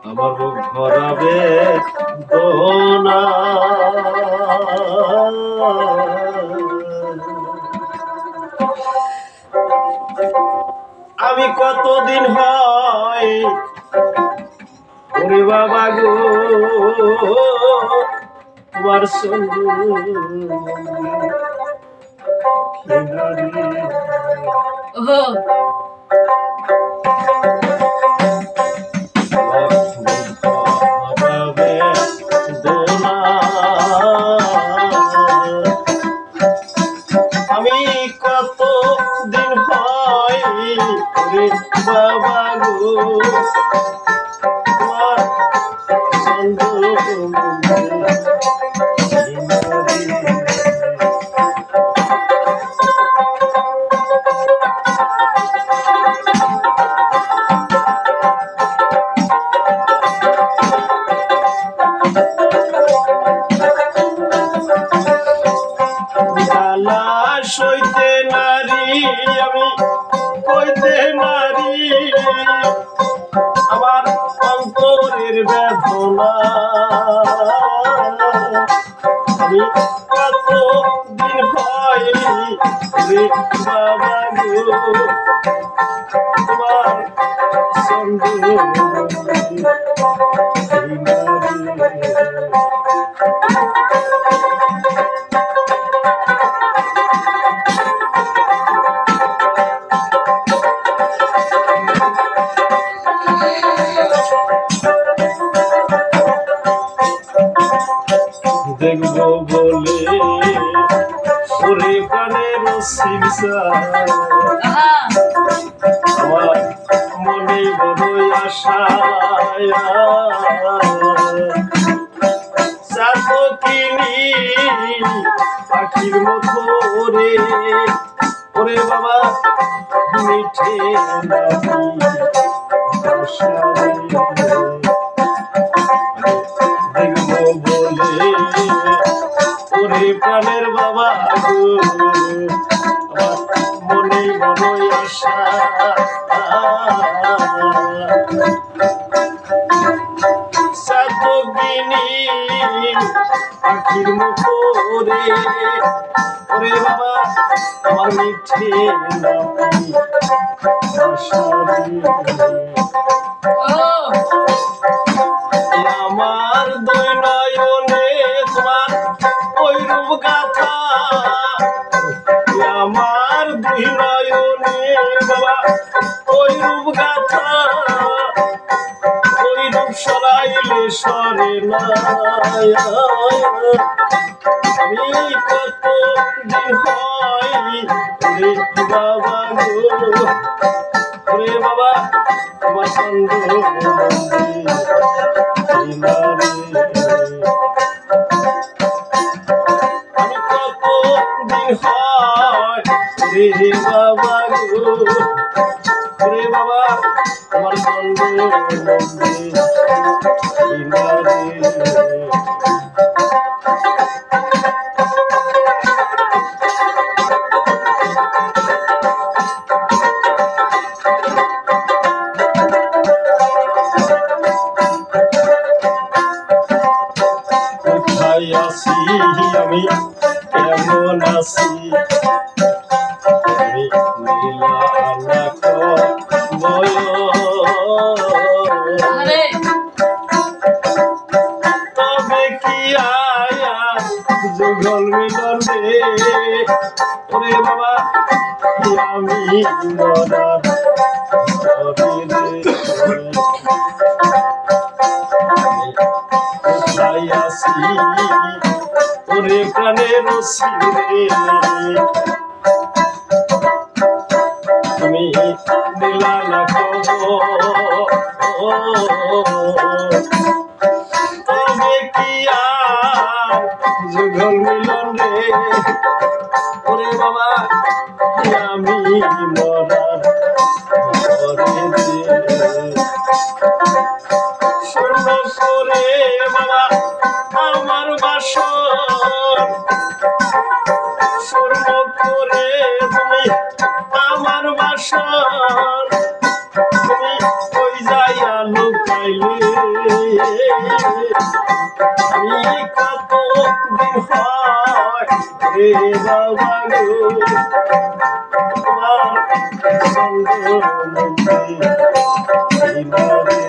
আমার বুক ভরাবে দোনা আমি কতদিন হয় ওরে বাবা গো তোমার সঙ্গে আমি কত দিন হয় বাবা গো তোমার সইতে নারী আমি কইতে নারী আমার অন্তরের বেদনা আমি কত দিন হয় রে বাবা গো তোমার সঙ্গ দেখবো বলে ওরে প্রাণের শিরসা আমার মনে বড়ই আশা চাতকিনি পাখির মতো ওরে ওরে বাবা মিঠে দেখবো বলে ওরে প্রাণের বাবা গো আমার মনে বড়ই আশা চাতকিনি পাখির মতো রে ওরে বাবা আমার মিঠে আমার দুই নয়নে তোমার ওই রূপ গাথা আমার দুই নয়নে বাবা ওই রূপ গাথা ওই রূপ সরাইলে সরে না আমি কত দিন হয় রে বাবা গো রে বাবা তোমার সঙ্গ আমি কত দিন হয় রে বাবা গো রে বাবা তোমার সঙ্গ আসি আমি কেমন আছি তবে কি আয়া যুগল মিলন রে ওরে বাবা আমি মরার আসি ওরে প্রাণের শিরে তুমি দিলা না তবে কি আর যুগল মিলন রে ওরে বাবা আমি মরার শূন্য করে বাবা আমার বাসর শূন্য করে তুমি আমার বাসর তুমি কই যাইয়া লুকাইলে আমি কত দিন হয় রে বাবা গো তোমার সঙ্গ মধ্যে বাবা